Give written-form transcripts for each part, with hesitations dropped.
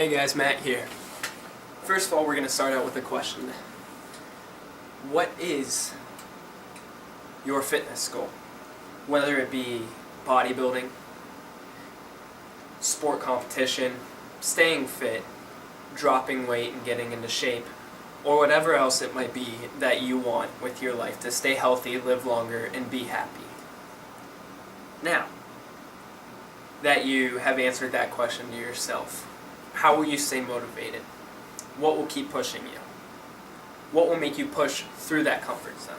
Hey guys, Matt here. First of all, we're going to start out with a question. What is your fitness goal? Whether it be bodybuilding, sport competition, staying fit, dropping weight and getting into shape, or whatever else it might be that you want with your life to stay healthy, live longer, and be happy. Now, that you have answered that question to yourself, how will you stay motivated? What will keep pushing you? What will make you push through that comfort zone?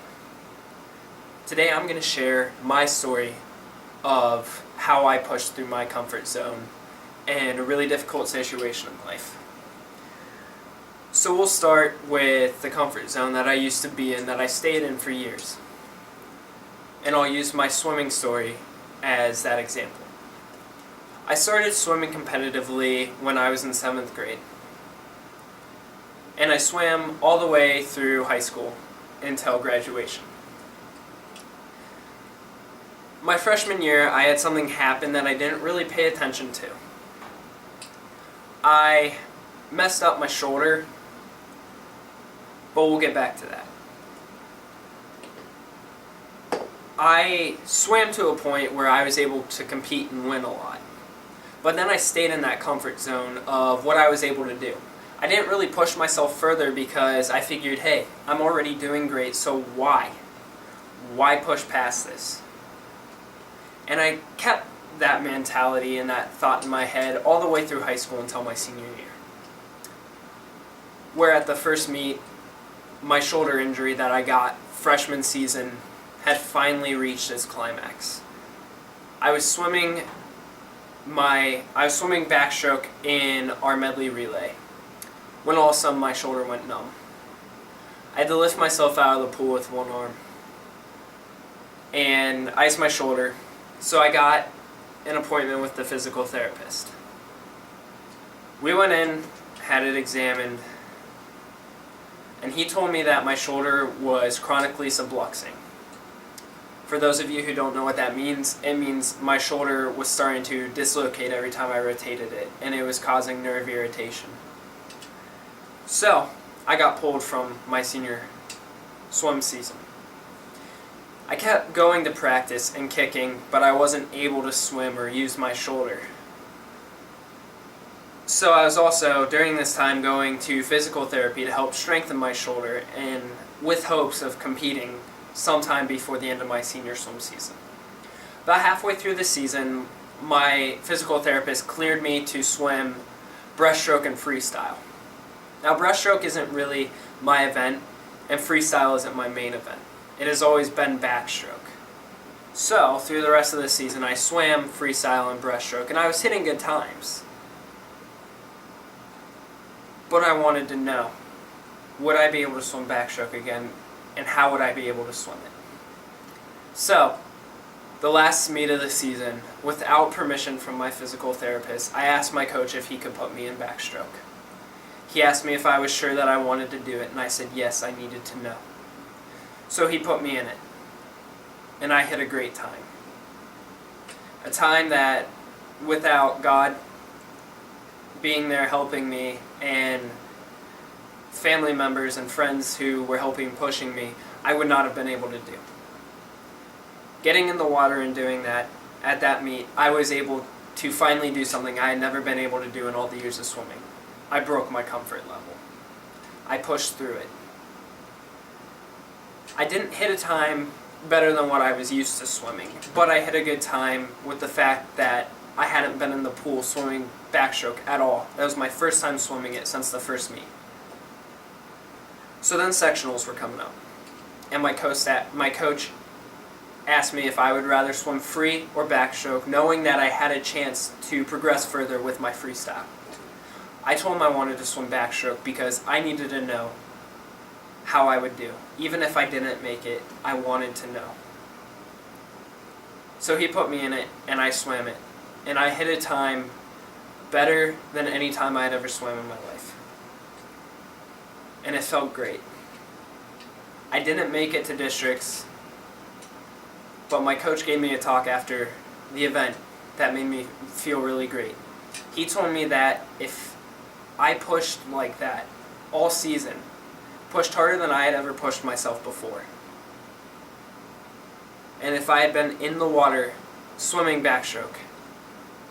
Today I'm going to share my story of how I pushed through my comfort zone and a really difficult situation in life. So we'll start with the comfort zone that I used to be in, that I stayed in for years. And I'll use my swimming story as that example. I started swimming competitively when I was in 7th grade. And I swam all the way through high school until graduation. My freshman year, I had something happen that I didn't really pay attention to. I messed up my shoulder, but we'll get back to that. I swam to a point where I was able to compete and win a lot. But then I stayed in that comfort zone of what I was able to do. I didn't really push myself further because I figured, hey, I'm already doing great, so why? Why push past this? And I kept that mentality and that thought in my head all the way through high school until my senior year. Where at the first meet, my shoulder injury that I got freshman season had finally reached its climax. I was swimming backstroke in our medley relay when all of a sudden my shoulder went numb. I had to lift myself out of the pool with one arm and ice my shoulder, so I got an appointment with the physical therapist. We went in, had it examined, and he told me that my shoulder was chronically subluxing. For those of you who don't know what that means, it means my shoulder was starting to dislocate every time I rotated it, and it was causing nerve irritation. So, I got pulled from my senior swim season. I kept going to practice and kicking, but I wasn't able to swim or use my shoulder. So I was also, during this time, going to physical therapy to help strengthen my shoulder, and with hopes of competing sometime before the end of my senior swim season. About halfway through the season, my physical therapist cleared me to swim breaststroke and freestyle. Now, breaststroke isn't really my event, and freestyle isn't my main event. It has always been backstroke. So, through the rest of the season, I swam freestyle and breaststroke, and I was hitting good times. But I wanted to know, would I be able to swim backstroke again, and how would I be able to swim it? So, the last meet of the season, without permission from my physical therapist, I asked my coach if he could put me in backstroke. He asked me if I was sure that I wanted to do it, and I said yes, I needed to know. So he put me in it, and I had a great time. A time that, without God being there helping me, and family members and friends who were helping pushing me, I would not have been able to do. Getting in the water and doing that, at that meet, I was able to finally do something I had never been able to do in all the years of swimming. I broke my comfort level. I pushed through it. I didn't hit a time better than what I was used to swimming, but I hit a good time with the fact that I hadn't been in the pool swimming backstroke at all. That was my first time swimming it since the first meet. So then sectionals were coming up, and my coach asked me if I would rather swim free or backstroke, knowing that I had a chance to progress further with my freestyle. I told him I wanted to swim backstroke because I needed to know how I would do. Even if I didn't make it, I wanted to know. So he put me in it, and I swam it, and I hit a time better than any time I had ever swam in my life. And it felt great. I didn't make it to districts, but my coach gave me a talk after the event that made me feel really great. He told me that if I pushed like that all season. Pushed harder than I had ever pushed myself before. And if I had been in the water swimming backstroke,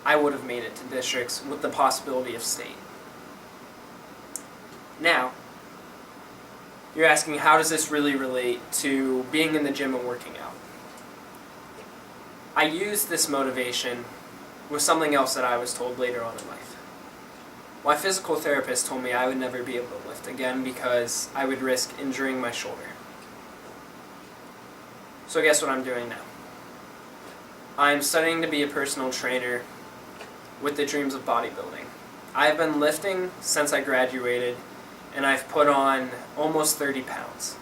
I would have made it to districts with the possibility of state. Now, you're asking, how does this really relate to being in the gym and working out? I used this motivation with something else that I was told later on in life. My physical therapist told me I would never be able to lift again because I would risk injuring my shoulder. So guess what I'm doing now? I'm studying to be a personal trainer with the dreams of bodybuilding. I've been lifting since I graduated, and I've put on almost 30 pounds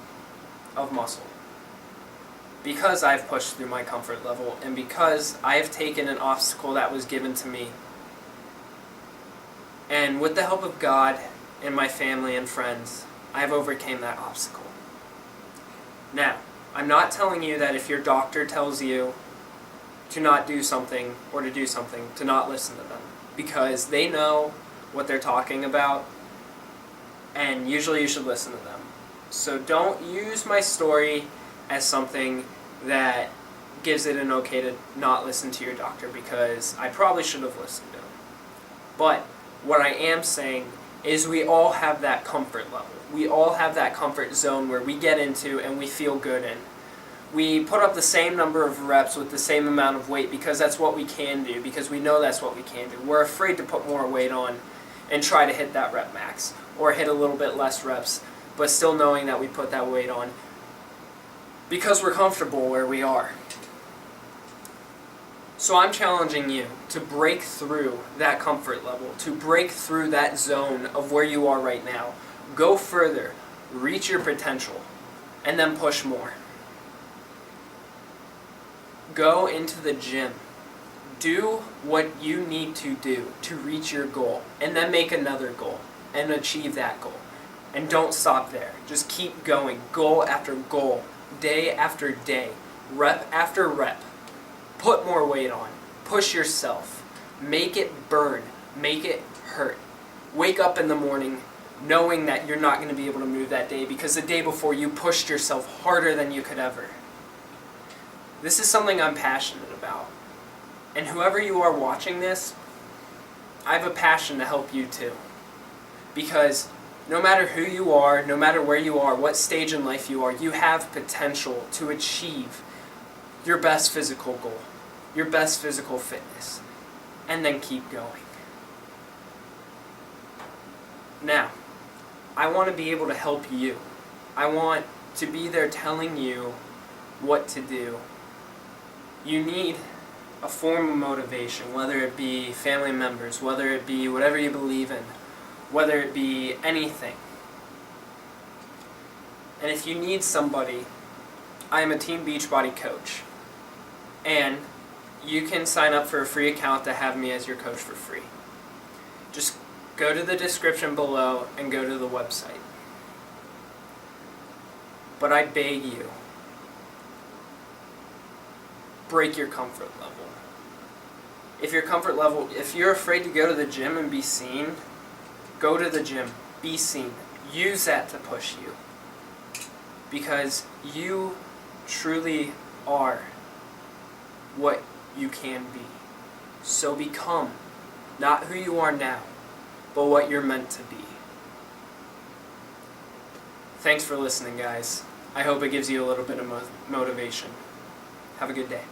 of muscle. Because I've pushed through my comfort level, and because I have taken an obstacle that was given to me, and with the help of God and my family and friends, I have overcame that obstacle. Now, I'm not telling you that if your doctor tells you to not do something or to do something, to not listen to them, because they know what they're talking about, and usually you should listen to them. So don't use my story as something that gives it an okay to not listen to your doctor, because I probably should have listened to him. But what I am saying is we all have that comfort level. We all have that comfort zone where we get into and we feel good in. We put up the same number of reps with the same amount of weight because that's what we can do, because we know that's what we can do. We're afraid to put more weight on and try to hit that rep max, or hit a little bit less reps, but still knowing that we put that weight on because we're comfortable where we are. So I'm challenging you to break through that comfort level, to break through that zone of where you are right now. Go further, reach your potential, and then push more. Go into the gym. Do what you need to do to reach your goal, and then make another goal and achieve that goal. And don't stop there. Just keep going, goal after goal, day after day, rep after rep. Put more weight on. Push yourself. Make it burn. Make it hurt. Wake up in the morning knowing that you're not going to be able to move that day because the day before you pushed yourself harder than you could ever. This is something I'm passionate about. And whoever you are watching this, I have a passion to help you too. Because no matter who you are, no matter where you are, what stage in life you are, you have potential to achieve your best physical goal, your best physical fitness, and then keep going. Now, I want to be able to help you. I want to be there telling you what to do. You need a form of motivation, whether it be family members, whether it be whatever you believe in, whether it be anything. And if you need somebody, I am a Team Beachbody Coach. And you can sign up for a free account to have me as your coach for free. Just go to the description below and go to the website. But I beg you, break your comfort level. If you're afraid to go to the gym and be seen, go to the gym, be seen. Use that to push you. Because you truly are what you can be. So become not who you are now, but what you're meant to be. Thanks for listening, guys. I hope it gives you a little bit of motivation. Have a good day.